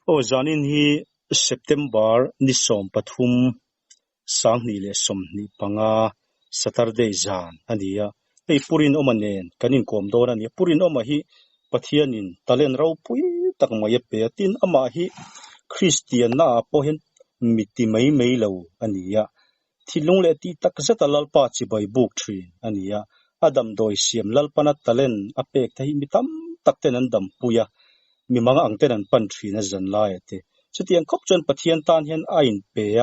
โอ้จานินฮีเซปเทมเบอร์นิสอมปฐุมสังนี่เลสมนี่ปังอาสัตร์เดย์จานอันนี้อ่ะไอ้ปุรินอมันเองกันนินคอมโดนันนี่ปุรินอมาฮีปัทยานินตะเลนเราปุยตักมาเยเปียตินอามาฮีคริสเตียนน่าพอเห็นมิติไม่เลวอันนี้อ่ะที่ลุงเลตีตักจะตะลลปาจิบายบุกทรีอันนี้อ่ะอดัมโดยเสียมลลปนัดตะเลนอเปกที่มิตัมตักเตนันดัมปุยมีมังอังเตนันปันทรีนะจันไลเตจุดยังคบจนปัทยานตานเห็นไอ้เปีย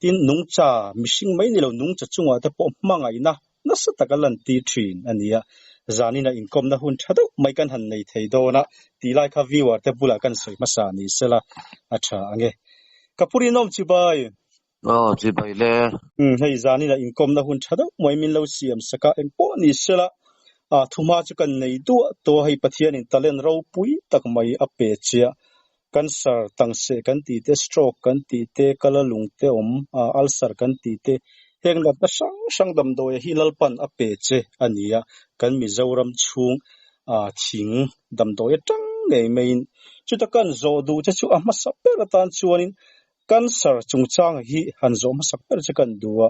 ทินนุ่งจ่ามิชิงไม่นี่เรานุ่งจะจุงว่าแต่พอมังไงนะนั่นสตะกันลันตีทรีนอันนี้จานี่นะอินคอมนะหุ่นชัดไม่กันหันในไทยโดนะตีไลค์วิวว่าแต่บุลากันสวยมาสานี่เสละอัชชาอังเกกับปุรินอมจิบายจิบายเลยให้จานี่นะอินคอมนะหุ่นชัดไม่มีเราเสียมสกัดเอ็มปอนี่เสละทุมาจุกันในตัวให้ปัทยานินตะเลนเราปุยตักไม่อเปเชียกันสารตั้งเสกันตีเตสโตรกกันตีเตกละลุงเตอัลซาร์กันตีเตเฮงดับช่างดำโดยฮิลลปันอเปเจอันนี้กันมิจาวรัมชุงชิงดำโดยจังเงยไม่จุดกันโจดูจะชูมาสับเปรตันชวนินกันสารจุงจางฮีหันโจมาสับเปรจะกันดัว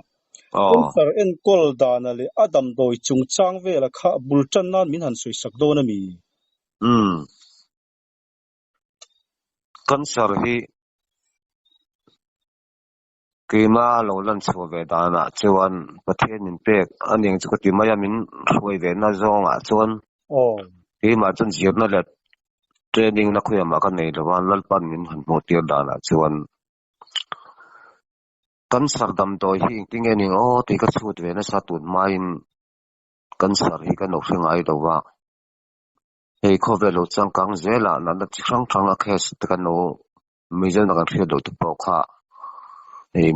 กันสารเอ็นกอลดานาเลอดำโดยจุงจางเวลข้าบุลจันนั้นมินหันสวยสักโดนมีกันสารฮีกีมาลงลันชัวเวดานะชวนประเทศนินเป็กอันยังจะกติมายามินช่วยเวน่าจงชวนกีมาจนเสียนั่นแหละเทรนนิ่งนักคุยมากันในระหว่างลัลปันมินหันโมเตียดานะชวนกันสารดำโดยที่จริงๆนี่ที่ก็สูดเวน่าสะตุนมาอินกันสารฮีกันออกเสียงไอ้ตัวว่าเฮ้ยเขาเวลจังกังเจล่ะนั่นแหละที่ครั้งละแค่สุดกันโนไม่ใช่นักเรียนโดยที่บอกว่า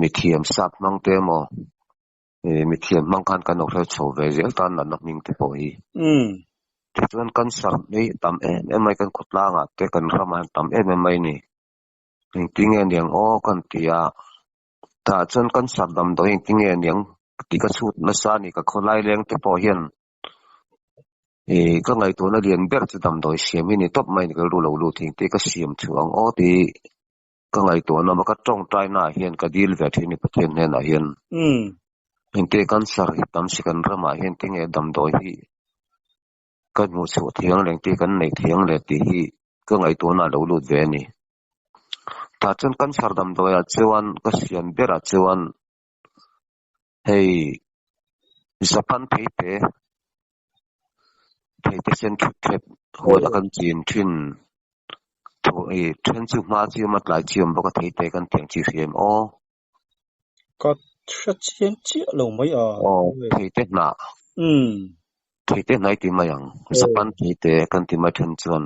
มีเทียมสับมังเตมอมีเทียมมังคันกันออกเลยโชว์เวเจลตันนั่นนักมิงเตปอยที่ส่วนกันสารนี่ตามไม่กันขุดล่างอ่ะแต่กันประมาณตามไม่นี่จริงๆเนี่ยกันที่ถ้าส่วนกันสารดำโดยจริงๆเนี่ยที่ก็ชุดมาซานี่ก็คนไล่เลี้ยงเตปอยเห็นก็ไงตัวนักเรียนเบิร์ตดำโดยเสียมินี่ตบไม่นี่ก็รู้ทิ้งที่ก็เสียมช่วงที่ก็ไงตัวนั้นมันก็จ้องใจหน้าเห็นก็ดีลแบบที่นี่ประเทศเนี่ยนะเห็นเห็นที่กันสารตามสิกันประมาเห็นที่ดำโดยที่ก็มูสวดเทียงแรงที่กันในเทียงเลยที่ก็ไงตัวนั้นรู้เวนี่ถ้าจนกันสารดำโดยเจวันก็เสียนเบระเจวันให้จับพันเทเส้นทุกเทปหัวกันจีนทิ้นทุนจุมาจีมาหลายจีมบอกว่าเทกันเตียงจีเสียมก็ชัดเจนเจี๋ยลงไม่เทหน้าเทไหนที่มาอย่างสับปันเทกันที่มาทุนจวน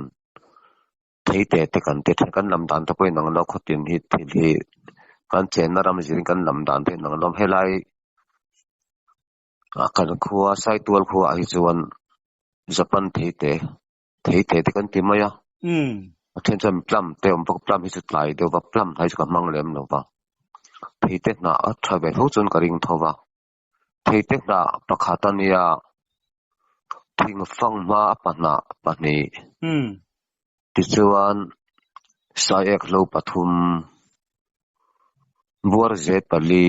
เทกันลำดานตะกุยนังเราขดินฮิตที่กันเจนนารามจินกันลำดานที่นังเราให้ไล่กันขัวใส่ตัวขัวไอจวนจับปันเทกันที่มาอย่างเช่นจะปล้ำเติมพวกปล้ำให้สุดไหลเดี๋ยวว่าปล้ำให้สุดมังเล็มหรือว่าที่เด็กน่ะทำแบบทุกจนกระดิ่งทว่าที่เด็กน่ะประคาตันยาทิ้งฟังมาปันนี้ที่ชวนสายเอกโลปฐุมบัวเจปลี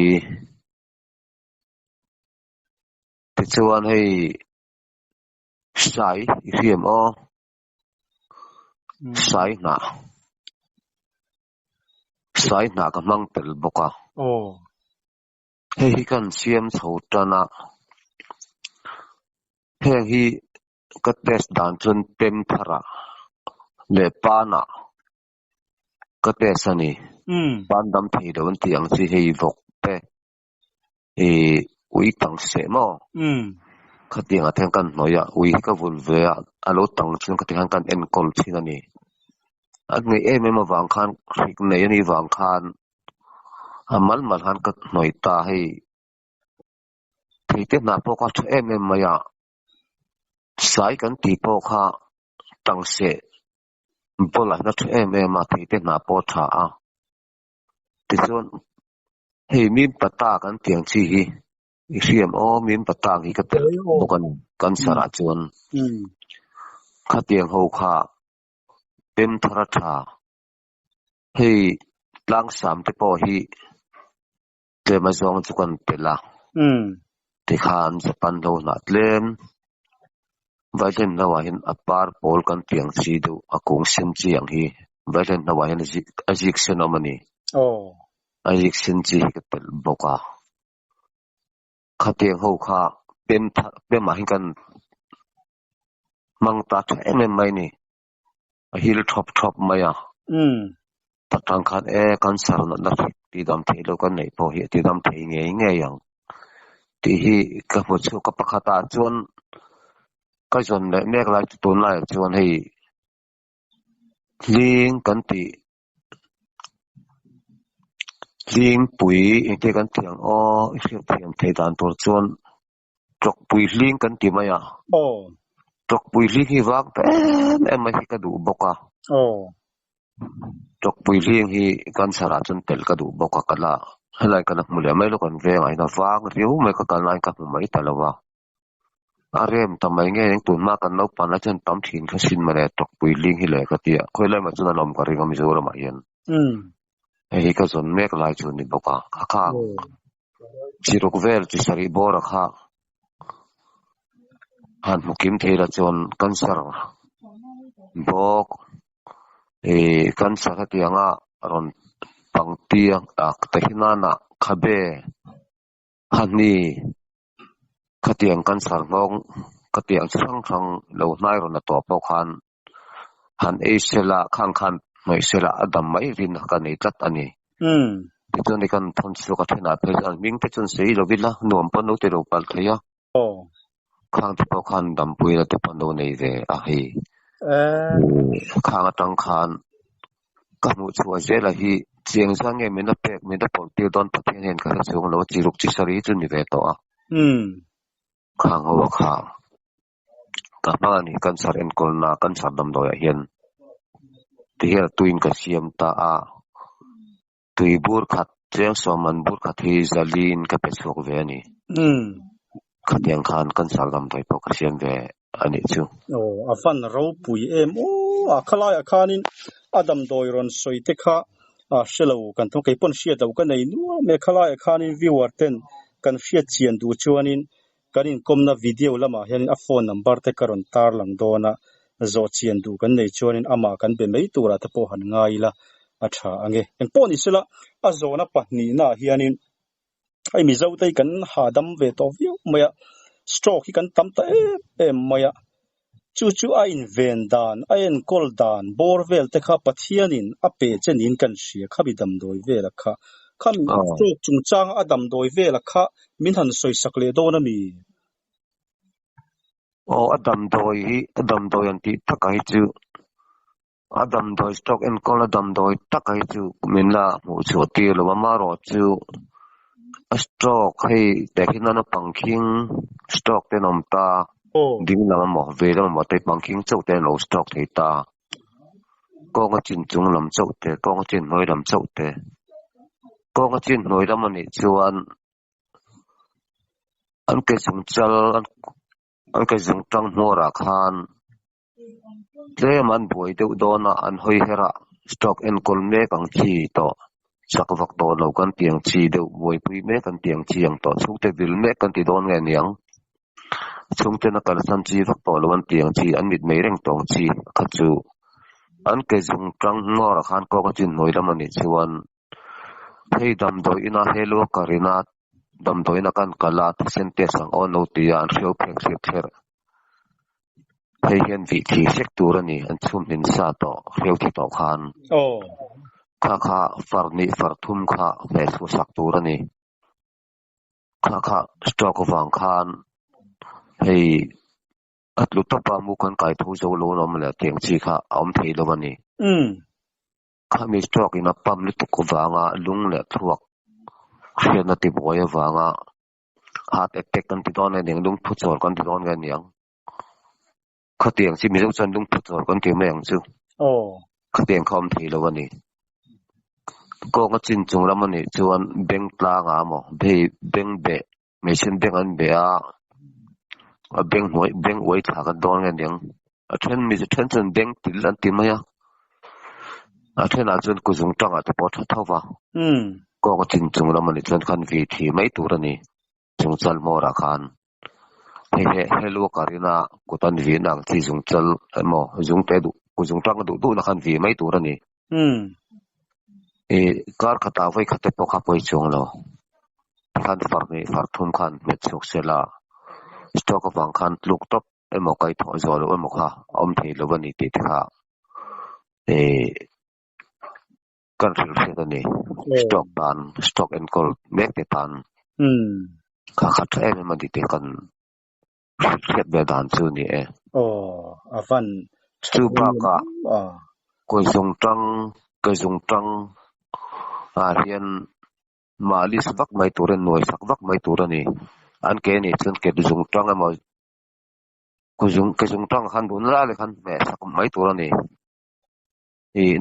ที่ชวนให้สายเรียมสายหน้ากำลังเติบกว่าเฮ้ยกันเสียมโสดนะเฮ้ยก็เทสดันจนเต็มทาระเลปานะก็เทสนี่ปานดำที่เดินที่ยังสิให้วกเป้วิตังเสมอขัดยังอาเทงกันหน่อยวิก็วุ่นวายอารมณ์ตั้งจนขัดยังกันเอ็นกอลที่นั่นนี่อันนี้ไม่มาวางคันริกในนี่วางคันมันหันกันหน่อยตาให้ที่เต็มหน้าพวกเขาไม่มาอย่างสายกันที่พวกเขาตั้งเสบอลนัดไม่มาที่เต็มหน้าพวกเขาที่ส่วนให้มีปัตตากันเตียงที่เสียมมีปัตตาที่ก็เป็นบุกันกันสารจวนขัดยังหัวขาเป pem thara tha hei tlang sam te po hi te ma zong chu kan pela ti khan japan lo na tlem vailen na wahin apar pol kan tiang chi do akung sim chiang hi vailen na wahin ajik senomani ajik sin chi ka pel boka khatiang ho kha pem ma hin kan mang ta em mai ni a hil thop maya tatang khan kan sar na ti dam thei lo kan nei po hi ti dam thei nge yang ti hi ka mu chu ka pakhata chuan ka zon le nek lai tu lai chuan hei ling kan ti ling pui te kan tiang hriat thiam thei dan tur chuan tok pui ling kan ti maya tok pui ling hi wak em mai ka du boka tok pui ling hi kan sara chun tel ka du boka kala halai kan mule mai lo kan ve ngai na wak riu mai ka kan lai ka mai talawa arem tamai nge eng tun ma kan no pan a chen tam thin kha sin mare tok pui ling hi le ka tia khoi lai ma chuna lom ka ringa mi zora ma yen hei ka zon mek lai chu ni boka kha chirok vel chi sari bora kha han mukim theila chon kan sar bok kan sar tianga ron pangtiang ak tahinana khabe hani khatiang kan sar ngong khatiang sang lo nai ron na to po khan han sela khan mai sela adam mai rin ka nei tat ani tichon ni kan thon chu ka thena pe an ming te chun sei lo vila nuam pon no te ro pal thaya khang te po khan dam pui la te pon no nei ve a hi khang atang khan ka mu chu zela hi chiang sang nge mena pek mena pol ti don pathen hen ka chu lo chi ruk chi sari chu ni ve to a khang ho kha ka ma ni kan sar en kol na kan sar dam do ya hian ti her tuin ka siam ta a tui bur khat chiang soman bur khat hi zalin ka pe chok ve ani khatiang khan kan sar dam doi po ka siam ve ani chu afan ro pui em a khalai a khanin adam doi ron soite kha a shelo kan thong kai pon sia do ka nei nu me khalai a khanin viewer ten kan fia chian du chuanin kanin komna video lama hian a phone number te karon tar lang dona zo chian du kan nei chuanin ama kan be mei tura te po han ngai la a tha ange en pon isela a zona pahni na hianin ai mi zo tai kan hadam ve to view maya stroke hi kan tam ta em maya chu a in ven dan a en kol dan borvel te kha pathianin a pe chenin kan hria khabidam doi vela kha kham stroke chung chang adam doi vela kha min han soi sakle do na mi adam doi an ti takai chu adam doi stock en kol adam doi takai chu min la mu chu ti lo ma ro chu stock hei te hinana pangking stock te nom ta ding lama mo ve lama mo te pangking chau te no stock thei ta ko nga chin chung lam chau te ko nga chin noi lam chau te ko nga chin noi lam ani chuan an ke chung chal an ke chung tang mora khan le man boi deuh dona an hoi hera stock en kol me kang chi to sak vak to lo kan tiang chi deuh boi pui me kan tiang chi ang to chuk te vil me kan ti don nge niang chung te na kal san chi vak to lo an tiang chi an mit mei reng tong chi kha chu an ke chung tang mora khan ko ka chin noi lam ani chuan hei dam doi ina helo karina dam doi na kan kala sente sang on no ti an rio phek kher hei hian vi thi sek tur ani an chum nin sa to rio thi to khan kha farni farthum kha ve su sak tur ani kha stock wang khan hei atlu tapa mu kan kai thu zo lo nom la teng chi kha om thei lo ani kha mi stock ina pam ni tu ko wanga lung le thuak khian na ti boya wanga heart attack kan ti don ne lung phu chor kan ti don ga niang khatiang si mi zo chan lung phu chor kan ti meng chu khatiang khom thei lo ani ko nga chin chung lam ani chuan bank tla nga mo be bank be machine bank an be a bank oi tha kan don ga niang a then mi chen chen bank til an ti maya thế nào chân cô dùng trăng à thì bỏ thâu vào có tin chung là mình chân khăn vì thì mấy tuổi rồi nè chung chân mò ra khăn hello karina cô tan vì nàng thì dùng chân mò dùng tay đủ cô dùng trăng đủ là khăn vì mấy tuổi rồi nè car khata vai khate po khapoi chung lo khăn phar thum khăn met chok se la stock of ang khăn luk top emo kai tho zo lo emo kha om thei lo bani ti kha kan thil se da ni stock and call mek te tan kha khat em ma di te kan set be dan chu ni avan chu ba ka ko zong trăng hian malis vak mai turen noi sak vak mai turani an ke ni chun ke zong trăng emo ko zong trăng khan dun la le khan me sak mai turani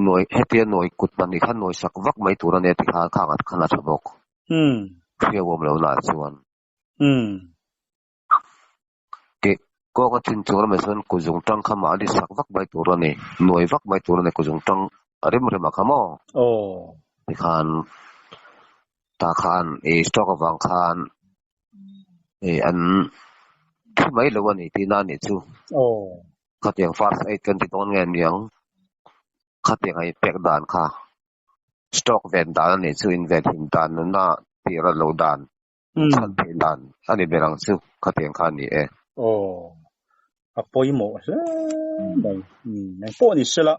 noi hetia noi kut ban ni khan noi sak vak mai turani ti kha khangat khana thabok khia wom lo la chuan ke ko tin chur me son ko zong trăng kha ma li sak vak mai turani noi vak mai turani ko zong trăng arem rema khamo ti khan ta khan stock of ang khan an mai lo ni ti na ni chu khatiang fast 8 kan ti ton ngen yang khatiang ai pek dan kha stock ven dan ni chu in ven hin dan na ti ra lo dan chan ti dan ani berang chu khatiang khan ni apoi mo nei po ni sela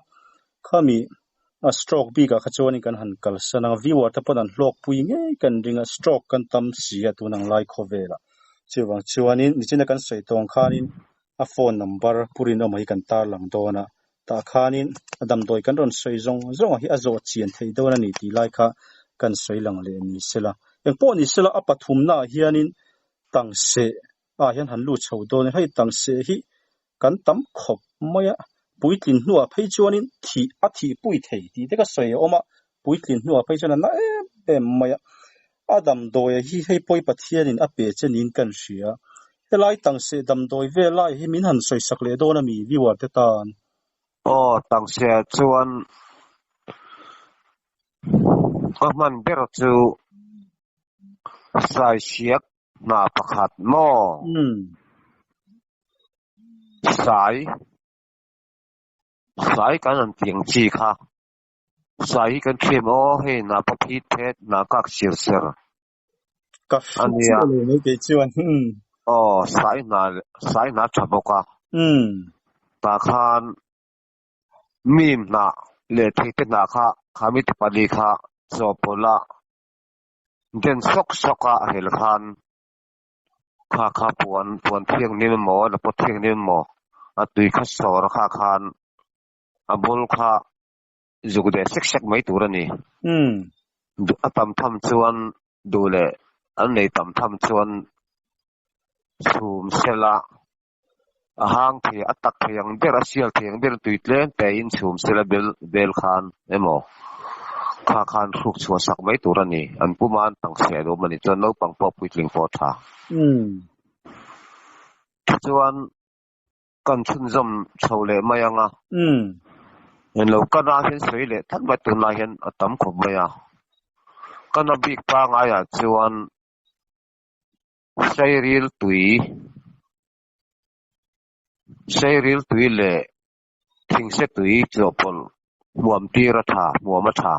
khami a stroke bi ka khachoni kan han kal sanang viewer ta podan hlok pui nge kan ringa stroke kan tam si atu nang lai khovela chiwang chiwanin nichina kan sei tong khanin a phone number purin omai kan tar lang dona ta khanin adam doi kan ron sei zong hi azo chien thei dona ni ti lai kha kan sei lang le ni sela eng po ni sela apathum na hianin tang se hian han lu chho don hei tang se hi kan tam khop maya puitlin nuwa phei chuanin thi pui thei ti te ka sei oma puitlin nuwa phei chuan na em maya adam doi hi hei poi pathianin a pe chenin kan hria helai tang se dam doi ve lai hi min han soi sak le dona mi viewer te tan tang se chuan man ber chu sai siak na pakhat mo sai kan an tiang chi kha sai kan threm he na paphit phet na kak sir ka ania le ke chuan sai na thaboka ta khan mim na le thite na kha khamit pali kha chopola den soka hel khan kha puan thiang nim mo la po thiang nim mo atui kha sor kha khan abul kha zugde sek mai turani atam tham chuan dule an nei tam tham chuan sum sela ahang thi atak thiang ber asial thiang ber tuitlen te in sum sela bel khan emo kha khan khuk chua sak mai turani an puman tang se do mani chuan no pang pop puitling po tha chuan kan chun zom chole mayanga en lo kana hen soile than ba tu na hen atam khop maya kana big pa nga ya chuan sairil tui le thingse tui chopol muam tira tha muama tha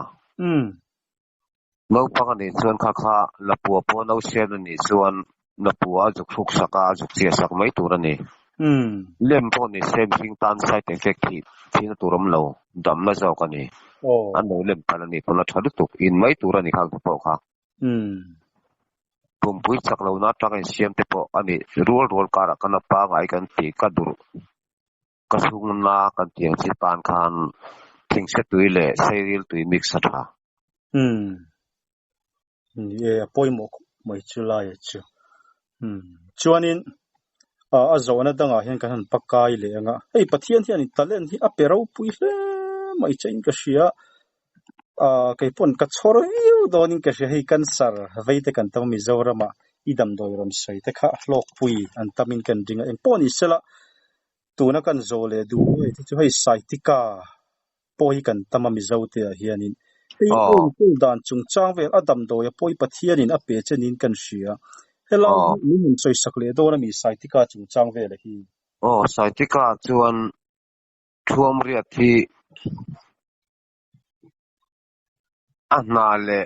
no pang ani chuan kha la pu po no sen ani chuan na puwa juk thuk saka juk che sak mai turani lem po ni sem thing tan side effect hi thina turam lo dam na jaw kani an no lem palani pona thadu tuk in mai turani khang po kha pum pui chak lo na tang siam te po ani rol kara kana pa ngai kan ti ka dur ka sung na kan tiang chi tan khan thing se tui le seril tui mix atha ye poimo mai chulai chu chuanin a zona danga hian kan han pakai le anga hei pathian hian talent hi apero pui hle mai chain ka hria kai pon ka chhor yu donin ka hria hei kan sar veite kan tam mi zorama idam doi ron sei te kha hlok pui an tamin kan dinga en poni sela tuna kan zole du chu hei saitika poi kan tamami zote hianin ei on kul dan chung changvel adam do ya poi pathianin a pe chenin kan hria hello ni mun soi sakle do na mi saitika chung changvel hi saitika chuan thuam riat hi na le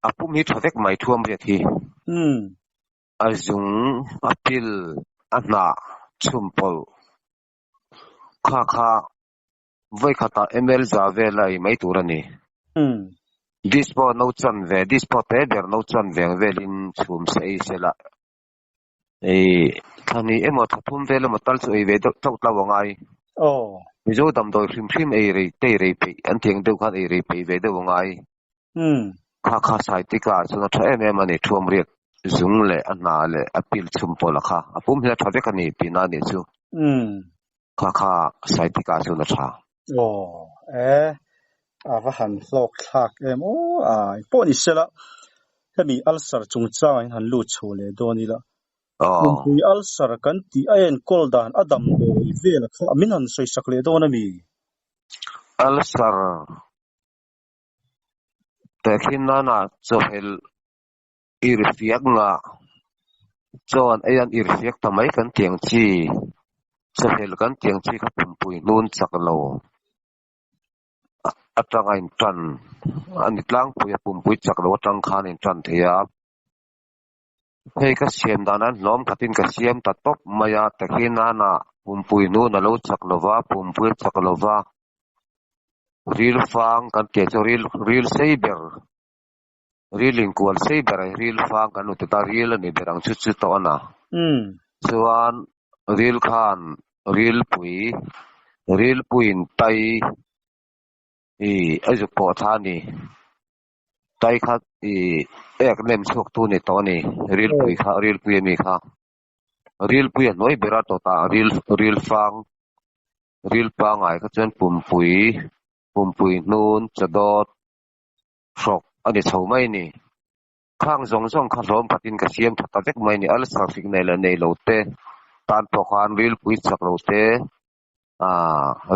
apum hi thadek mai thuam riat hi azung apil na chumpol kha voi khata ml zave lai mai turani dispo no chan ve dispo te ber no chan velin chum sei sela thani emo thum vele matal chu ve tok lawangai mizo dam doi hrim ei rei te rei pe an tiang deu khat ei rei pe ve deu wangai kha sai tika chuna tha em ani thuam riat zung le ana le apil chumpol kha apum hla thave kani pina ni chu kha sai tika chuna tha ava han lok thak em poni sela hemi alsar chungcha han lu chule doni la pui alsar kan ti aen koldan adam do vel kha amin han soi sakle dona mi alsar tekhinna na chohel irfiak nga chon ayan irfiak tamai kan tiang chi chohel kan tiang chi khapum pui nun chaklo atangain tan anitlang pui pumpui chaklo atang khan in tan thea hei ka siam danan lom khatin ka siam tatop maya takhina na pumpui nu na lo chaklova pumpui chaklova ril fang kan ke ril saber riling kual saber ril fang kan utata ril ni berang chu to ana chuan ril khan ril puin tai azu ko thani tai khat ek lem chok tu ni to ni ril pui mi kha ril pui noi bera to ta ril fang ai ka chen pumpui nun chadot sok ani chomai ni khang zong kha rom patin ka siam thata vek mai ni al sa fik nei la nei lote tan to khan ril pui chak lote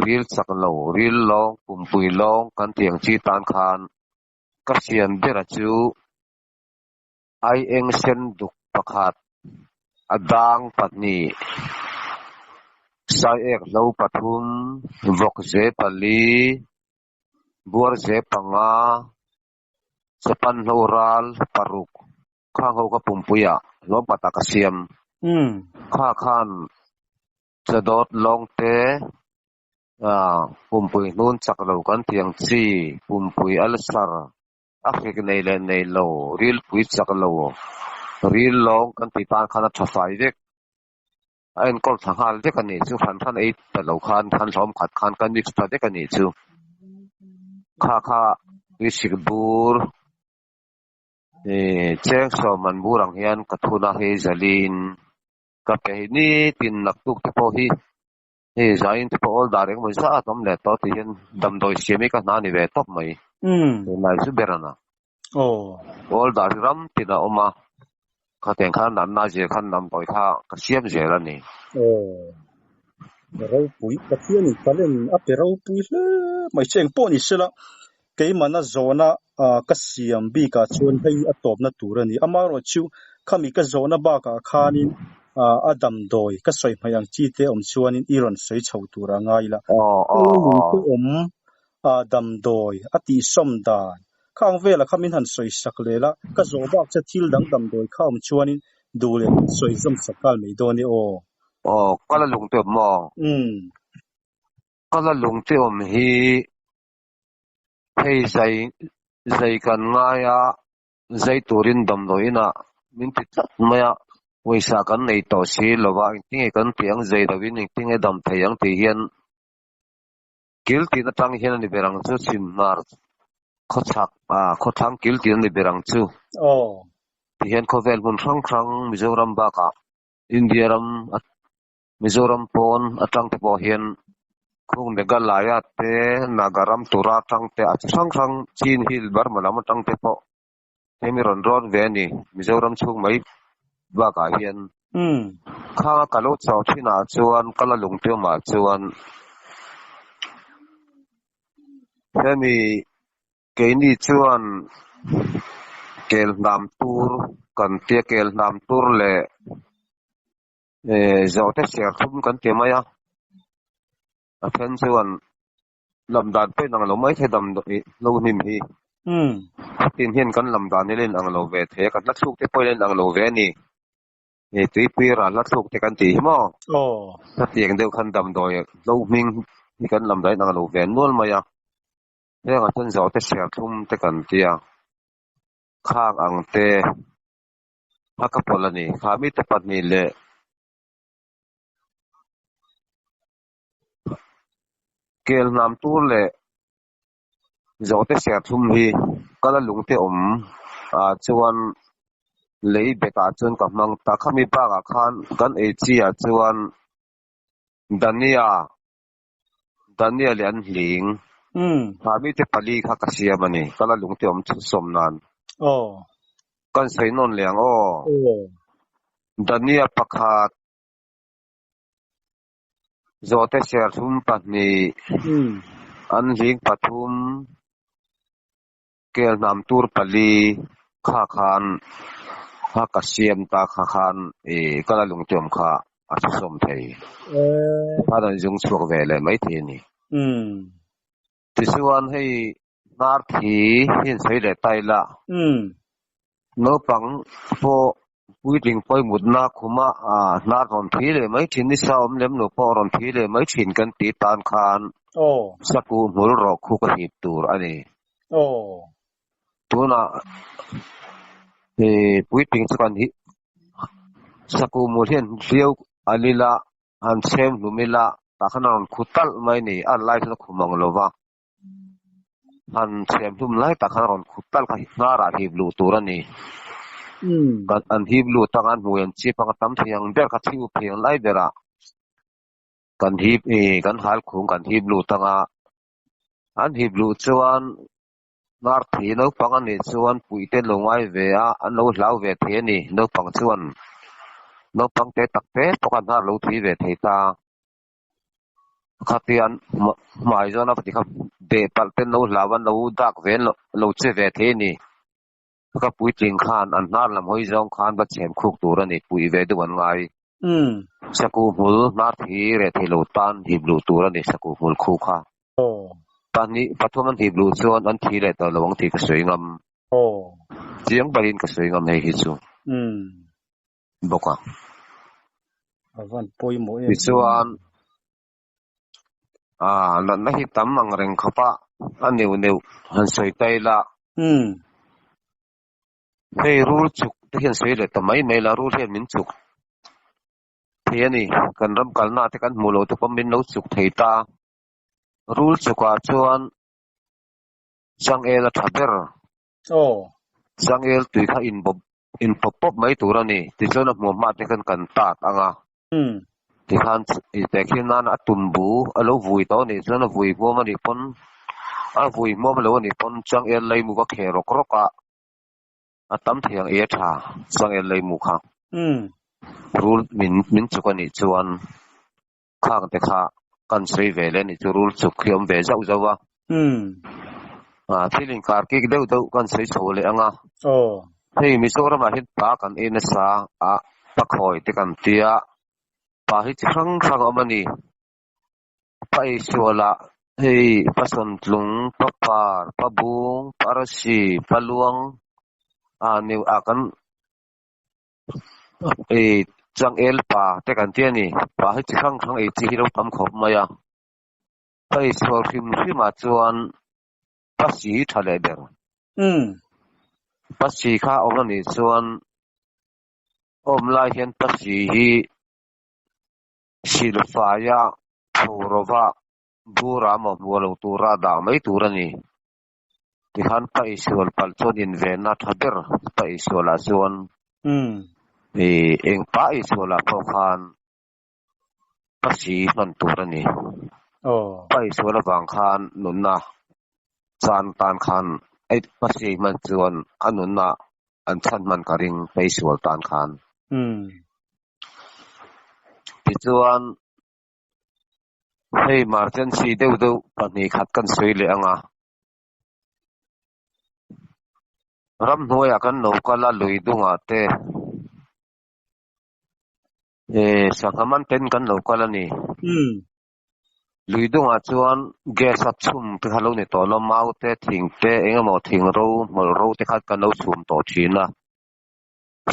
ril chak lo ril long pumpui long kan tiang chi tan khan ka siam bera chu ai eng sen duk pakhat adang patni sai ek lo pathum vok je pali buar je panga sapan loral paruk khang ho ka pumpuya lo pata ka siam kha khan chadot long te pumpui nun chaklo kan tiang chi pumpui alsar afik nei le nei lo ril pui chaklo ril long kan ti tan khana thafai vek ain kol thahal vek ani chu han ei talo khan hlom khat khan kan mix ta vek ani chu kha risik bur cheng so man burang hian kathuna he zalin ka pe ni tin naktuk te po hi zain te po ol dareng mo sa atom le to ti hian dam doi siami ka na ni ve top mai lai su berana ol dar ram ti na oma kha teng khan nan na je khan nam doi kha ka siam je la ni rau pui pathian talen ape rau pui le mai cheng po ni sela ke mana zona ka siam bi ka chon hei atop na turani amaro chu khami ka zona ba ka khanin adam doi ka soi mayang chi te om chuanin iron sei chho tura ngaila adam doi ati somdan khang vela khamin han soi saklela ka zoba cha thil dang dam doi kha om chuanin dule soi zam sakal mei doni kala lung te mo kala lung te om hi hei zai kan nga ya zai turin dam doina min ti tat maya waisa kan nei to si lowa ting kan tiang zai dawin ting e dam thayang ti hian kil ti na tang hian ni berang chu chim nar kho thang kil ti ni berang chu ti hian kho vel mun rang mizoram ba ka india ram mizoram pon atang te po hian khung Meghalaya te Nagaram tura tang te achang chin hill bar malam tang te po Hemiron road veni Mizoram chung mai ba ka hian kha kalo chaw thina chuan kala lung te ma chuan hemi keini chuan kel nam tur kan tia kel nam tur le zote ser thum kan tia maya a phen chuan lamdan pe nang lo mai the dam lo nim hi tin hian kan lamdan ni len ang lo ve the kan la thuk te poilen ang lo ve ni tui pira la thuk te kan ti mo ta tieng deuh khan dam doi lo ming ni kan lam dai nang lo ve nual maya he nga chen zote ser thum te kan tia khang ang te hakapolani khami te patni le kel nam tur le zote ser thum hi kala lungte chuan lei beka chuan ka mang ta khami pa ka khan kan e chi a chuan dania le an hling khami te pali kha ka siamani kala lungte som nan kan sei non liang dania pakhat zote ser thum pahni an hling pathum kel nam tur pali kha khan kha ka siam ta kha khan kala lungte kha a som thei ta dan jung chuak ve le mai the ni tisuan hei nar thi hin sei le tai la no pang po puiting poi mutna khuma na ron thi le mai thin ni sa lem no po ron thi le mai thin kan ti tan khan saku mul ro khu ka hip tur ani tuna puiting chuan hi saku mul hian riau alila han sem lumila ta khanon khutal mai ni an lai thla khumang lova han sem lum lai ta khanon khutal ka ngara hi blu turani kan an hi blu tangan huyan chi pang tam thiang ber ka thiu phiang lai bera kan hi kan hal khung kan hi blu tanga an hi blu chuan ngar thi no pang ani chuan puite longai ve a an lo hlau ve the ni no pang chuan no pang te tak te pokan har lo thi ve theita khatian mai zona pati kha de pal ten lo lawan lo dak ven lo che ve the ni ka pui ting khan an nar lam hoi zong khan ba chem khuk tur ani pui ve du wan ngai saku hul na thi re thi lo tan hi blu tur ani saku hul khu kha tani pathuman hi blu chuan an thi le to lawang thi ka soingam chiang balin ka soingam nei hi chu boka avan poi mo chuan na hi tam ang reng khapa aneu han soi tai la hei rul chuk te hian sei le tamai mai la rul hian min chuk thiani kan ram kalna te kan mulo te pom min lo chuk theita rul chuka chuan changel thaber changel tui kha in pop mai turani ti chona mo ma te kan tat anga ti khan te khinan atumbu alo vui to ni chona vui mo ma ni pon vui mo ma lo ni pon changel lai mu ka khe rok roka atam thiang e tha changel lai mu kha rul min chukani chuan khang te kha kan sei ve le ni chu rul chuk khiom ve zau zawa feeling kar ki deu kan sei chole anga hei mi sora ma hit pa kan ena sa pakhoi te kan tia pa hi chang amani pai suala hei pason tlung papar pabung parasi paluang new akan chang el pa te kan tia ni pa hi chang chi hi ro tam khop maya pai so him ma chuan pasi thale ber pasi kha omani chuan omlai hian pasi hi silfaya thurova bura ma bolo tura da mai turani ti han pai sol pal chon in ve na thaber pai sola chuan eng pai sola pho khan pasi man turani pai sola wang khan nunna chan tan khan ai pasi man chuan anunna an chan man karing pai sol tan khan ti chuan hei emergency deu pani khat kan soi le anga ram hnuaiah kan lo kala lui dunga te sanghaman ten kan lo kala ni lui dunga chuan gas a chhum te halo ni to lo mau te thing te engemaw thing ro mol ro te khat kan lo chhum to thina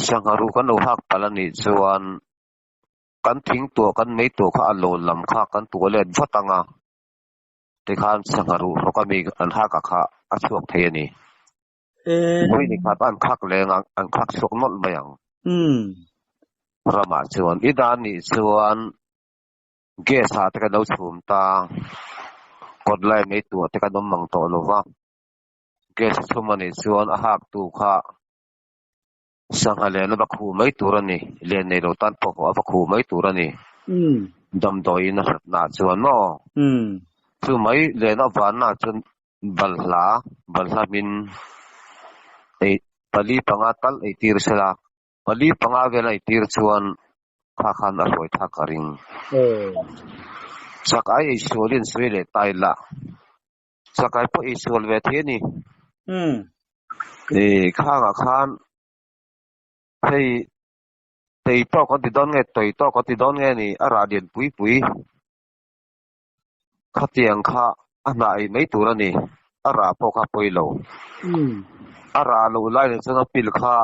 sangharu kan lo hak pala ni chuan kan thing to kan mei to kha alo lam kha kan tu le watanga te khan sangharu rokami an haka kha a chuak thei ani moi ni khat an khak lenga an khak sok not mayang rama chuan idan ni chuan gas ha te kan lo chhum ta kot lai mei tu te kan mang to lova gas chhum ani chuan a hak tu kha sanghalen ba khu mai turani len nei lo tan po ba khu mai turani dam doi na na chuan no chu mai len a van na chun balhla min ei pali panga tal ei tir sela pali panga vela ei tir chuan kha khan a roi tha karing sakai ei solin swele taila sakai po ei sol ve the ni khan thei thei to ko ti don nge toi to ko ti don nge ni ara dian pui khatiang kha anai mei turani ara po kha poilo ara lo lai le changa pil kha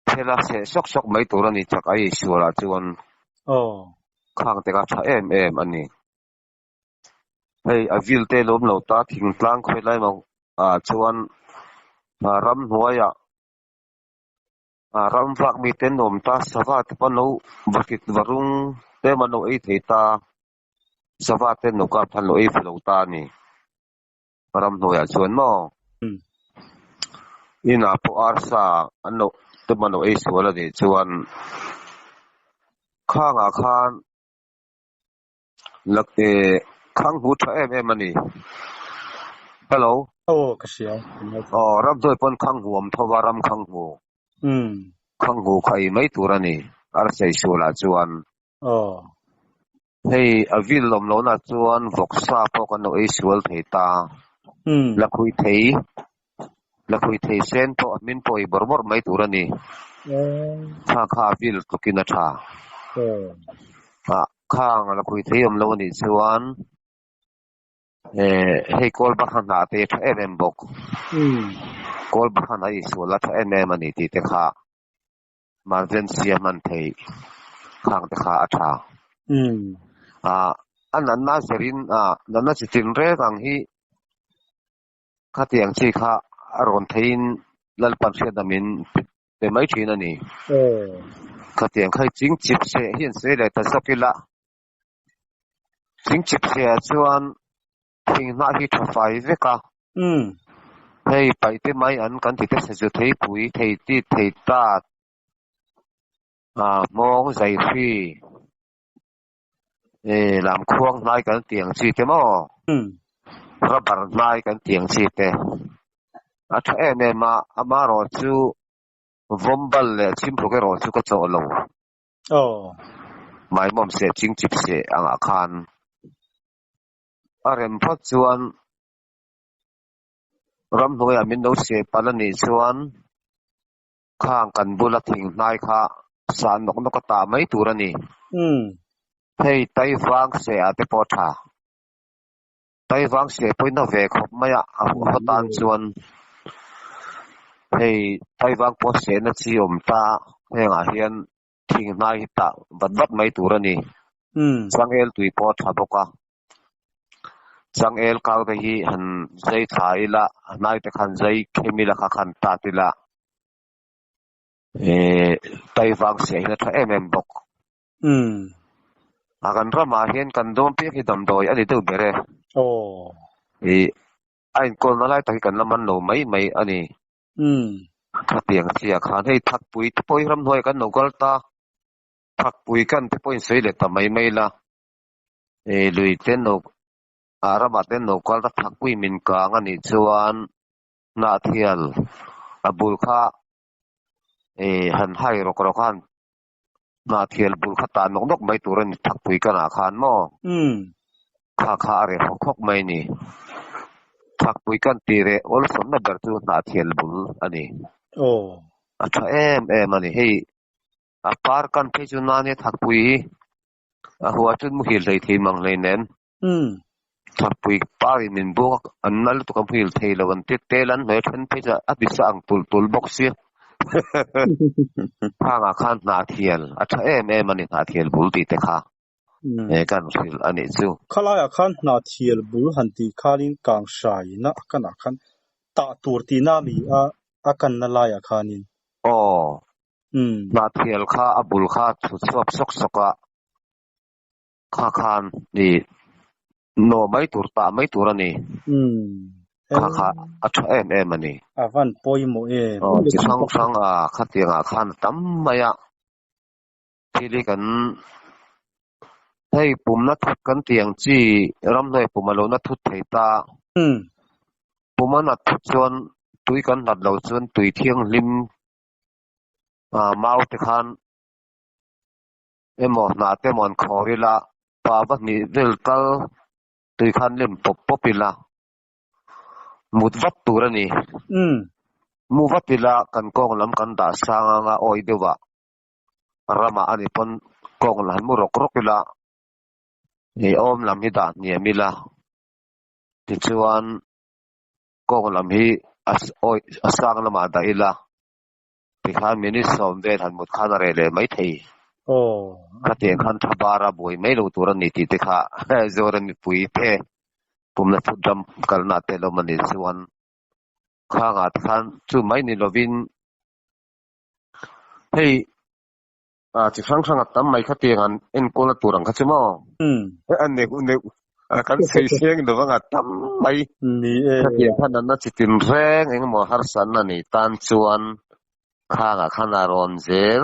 thela se sok mai turani chak ai sura chuan khang te ka tha em ani hei avil te lom lo ta thing tlang khoi lai mau chuan ram hnuaiah ram vak mi ten nom ta sawa te pano bakit warung te mano ei theita sawa ten no ka than lo ei flo ta ni ram hnuaiah chuan mo ina po arsa ano te mano ei suala ni chuan khanga khan lakte khang hu tha em ani hello kasia ram doi pon khang huam thowa ram khang hu khang hu khai mai turani ar sei suala chuan hei avil lom lo na chuan voksa po kan no ei sual theita lakhui thei sen po admin po i borbor mai turani kha avil tukina tha khang lakhui thei om lo ni chuan hei kol ba khan na te tha em bok kol ba khan ai suala tha em ani ti te kha margin siaman thei khang te kha atha anan na serin nana chitin re kang hi khatiang chi kha aron thein lalpan shedamin te mai thina ni khatiang khai ching chip se hian se le ta sakila ching chip se chuan thing na hi tha fai veka hei pai te mai an kan ti te se ju thei pui thei ti thei ta mong zai phi làm khuang nai kan tiang chi te mo rabar nai kan tiang chi te atha ma ama ro chu vombal le chim pro ke ro chu ka chaw lo mai mom se ching chip se anga khan arem phot chuan ram hnuai amin no se palani chuan khang kan bula thing nai kha san nok ta mai turani hei tai wang se ate po tha tai wang se poina ve khop maya hotan chuan hei tai wang po se na chi om ta henga hian thing nai ta bat mai turani changel tui po tha boka changel kaw te hi han zai thaila nai te khan zai khemila kha khan ta tila tai wang se na tha em bok akan rama hian kan dom pe ki dam doi ani tu bere ain kol na lai taki kan laman lo mai ani khatiang sia khan hei thak pui te poi ram hnuai kan no gol ta thak pui kan te poi sei le ta mai la lui ten no arama ten no kal ta thak pui min ka ngani chuan na thial abul kha han hai rok khan na thial bul khata nok mai turan thak pui kana khan mo kha are khok mai ni thak pui kan ti re ol som na ber tu na thial bul ani a tha em ani hei a par kan phe chu na ne thak pui a huwa chun mu hil thei thei mang le nen thak pui pari min bo an nal tu kam hil thei lawan te telan me than phe cha a bisa ang tul box si ha nga khan na thial a tha em ani na thial bul ti te kha kan hil ani chu khalaya khan na thial bul hanti khalin kang shai na kana khan ta turti na mi a kan na laya khanin na thial kha abul kha thu chop sok soka kha khan ni no mai tur ta mai tur ani kha atha em ani avan poimo chi sang a khatia khan tam maya thili kan hei pum na thut kan tiang chi ram noi pumalo na thut thei ta pumana thut chuan tui kan nat lo chuan tui thiang lim mau te khan emo na te mon khorila pa ba ni vel kal tui khan lim popila mut vat turani mu vatila kan kong lam kan da sanga nga oi dewa rama ani pon kong lam mu rokila ni om lam hi da ni mila ti chuan kong lam hi asang lama da ila ti khan mini som ve han mut khan re le mai thei ka te khan thabara boi mai lo turani ti te kha zoran mi pui the pumna thudam kalna te lo mani chuan kha nga khan chu mai ni lovin hei chi sang tam mai kha te ngan en ko na turang kha chimo an ne kan sei seng do nga tam mai ni kha te khan na chitin reng eng mo har san na ni tan chuan kha nga khana ron zel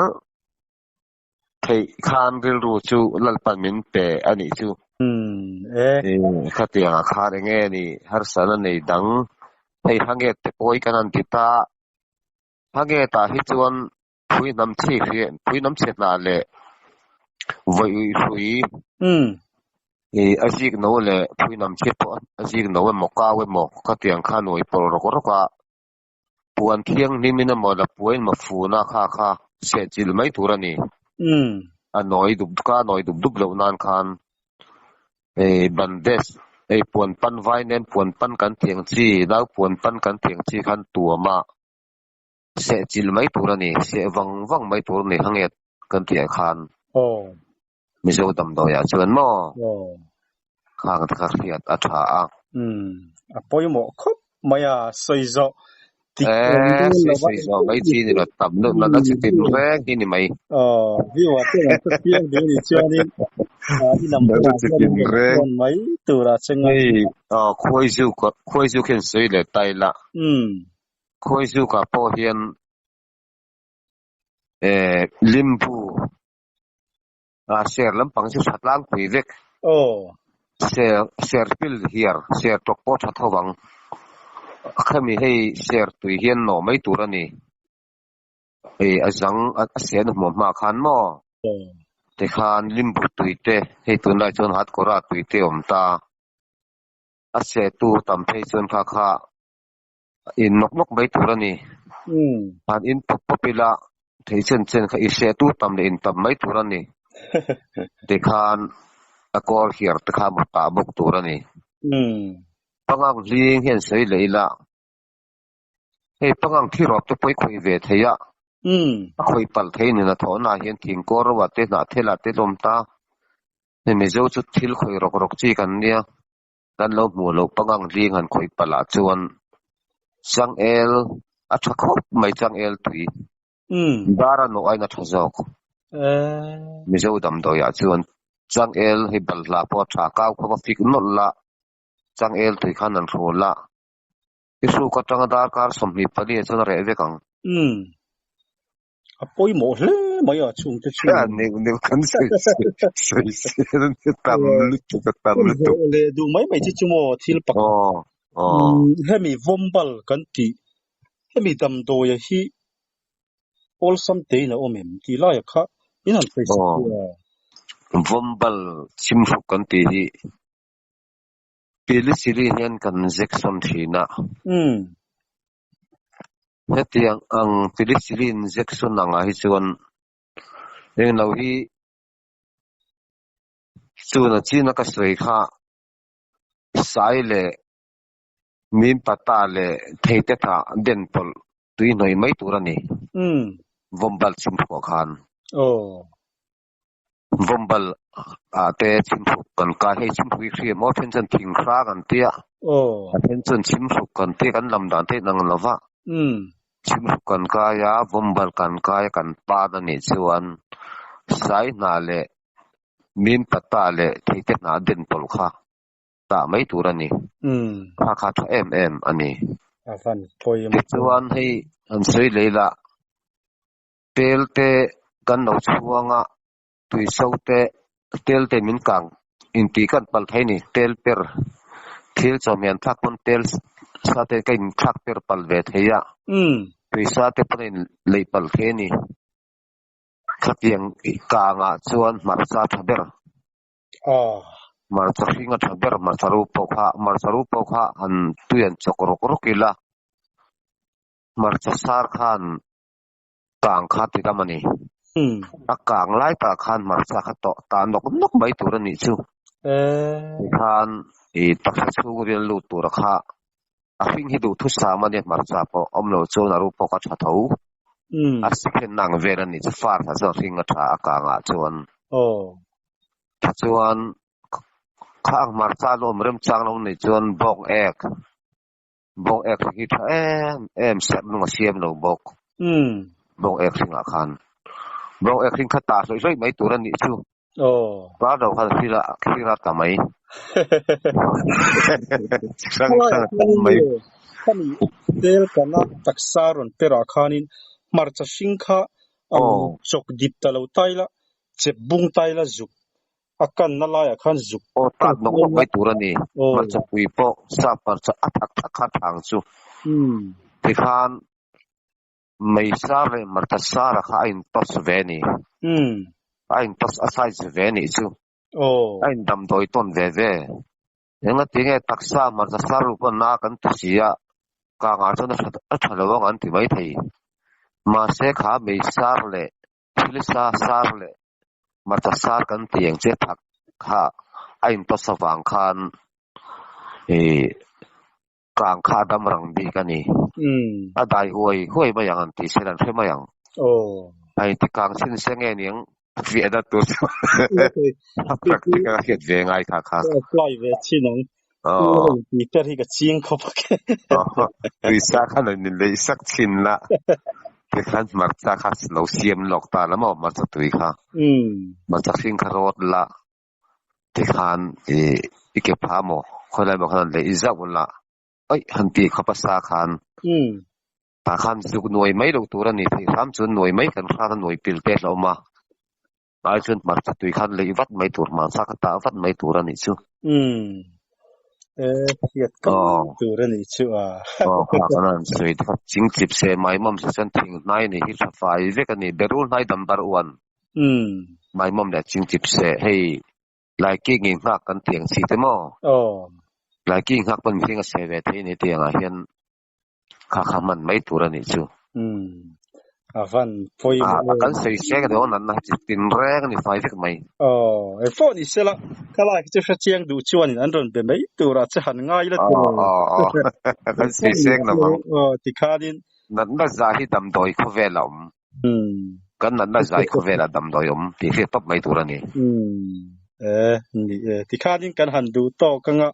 thei khan ril ru chu lalpan min pe ani chu kha te nga kha re nge ni har san na nei dang hei hange te poi kanan kita hange ta hi chuan phui nam chi na le voi hui ajik no le phui nam chi po ajik no mo ka we mo ka tiang kha noi por ro ka puan thiang ni min mo la puin ma fu na kha se chil mai turani a noi dub lo nan khan bandes puan pan vai nen puan pan kan thiang chi dau puan pan kan thiang chi khan tuama se chil mai turani se wang mai turani hanget kan tiang khan mi zo dam do ya chuan mo khang ta khiat a tha a poimo khop maya soizo soizo mai chi ni la tam no na chi tin re ni mai vi wa te na tiang de ni chuani i nam na chi tin re mai tura chenga khoi zu khen sei le tai la khoi zu ka po hian limbu share lampang chu thatlang pui vek share pil hier share tok po tha thawang khami hei share tui hian no mai turani azang asian mo ma khan mo te khan limbu tuite hei tunai chon hat kora tuite omta ase tu tam phei chon kha in nok mai turani han in popila thei chen kha ise tu tam le in tam mai turani te khan akor hiar te kha ta bok turani pangang ling hian sei leila hei pangang thirop te poi khoi ve theya khoi pal thei ni na thona hian thing kor wa te na thela te lomta ne me zo chu thil khoi rok chi kan nia kan lo mu lo pangang ling han khoi pala chuan sang el a thakop mai chang el tui dara no ai na thazok mi zo dam do ya chuan chang el hi bal la po tha kaw kho fik not la chang el tui khan an rola isu ka tang dar kar som mi pani chon re ve kang a poimo hle maya chung te chu ne kan sei tam lu le du mai chi chumo thil pak hemi vombal kan ti hemi dam do ya hi all some day na omem ti la ya kha inan Facebook vombal chim kan ti hi Pilisili hian kan Jackson thina hetiang ang Pilisili Jackson anga hi chuan eng lo hi chuna china ka soi kha sai le min pata le theite tha den tol tui noi mai turani vombal chimpo khan vombal te chimpo kan ka he chimpo hi mo pen chan thing kra kan tia pen chan chimpo kan te kan lam dan te nang lova chimpo kan ka ya vombal kan ka ya kan pa da ni chuan sai na le min pata le theite na den tol kha ta mai turani kha tha em ani afan poi chuan hei an sei leila telte kan no chuanga tui sote telte min kang inti kan pal thaini tel per thil chomian thak pon tel sate kain thak per pal ve theya tui sate panin leipal theni khatiang kanga chuan marcha thaber marcha hinga thaber marcharu pokha an tuyan chokrokila marcha sar khan kang khati damani akang lai ta khan marcha khato ta nok mai turani chu khan takha chugurian lu tur kha ahing hi du thu samani marcha po omlo chu naru po ka thatho asikhen nang verani chu far ha zo hinga tha akanga chuan chuan khang marcha lom rem chang lo ni chuan bok ek hi tha em sep no siam lo bok ek singa khan bok ek sing khata soi mai turani chu ba do khan khira ta mai sang mai khani tel kana taksaron pera khanin marcha singkha chok dip talo taila chebung taila zuk akan nalaya khan zuk ta nok mai turani marcha pui po sa marcha athak thak thang chu ti khan mai sare marcha sara kha in tos veni ain tos asai veni chu ain dam doi ton ve enga tinge taksa marcha saru ko na kan tusia ka nga chon a thalawa an ti mai thei ma se kha mai sar le philisa sar le marcha sar kan tiang che thak kha ain to sawang khan kang kha dam rang bi kani adai hoi ba yang an ti selan thema yang ai ti kang sin senge niang vie da tu praktika het ve ngai kha fly ve chinang ti ter hi ka ching khop ke ri sa khan ni le sak chin la ti khan marcha kha lo siam lok ta la mo marcha tui kha marcha sing kha rot la ti khan ike pha mo kholai mo khan le iza wala ai han ti khapasa khan ta khan zu noi mai lo turani thi ram chun noi mai kan kha noi pil te lo ma ai chun marcha tui khan le wat mai tur ma sa kha ta wat mai turani chu hiat kan turani chu kanan soi ta ching chip se mai mom se chan thing nai ni hi sa fai ve kan ni berul nai dambar wan mai mom da ching chip se hey lai ki ngi ngak kan tiang si te mo lai ki ngak pan thing a se ve the ni tiang a hian kha man mai turani chu avan foi kan sei se ga do nan na tin reng ni fai ve mai e phone isela kala ki che chiang du chuan an ron be mai tura che han ngai la tu kan sei se na mang ti khalin nan na za hi dam doi kho ve lom kan nan na zai kho ve la dam doi ti fe top mai turani ni ti khalin kan han du to kanga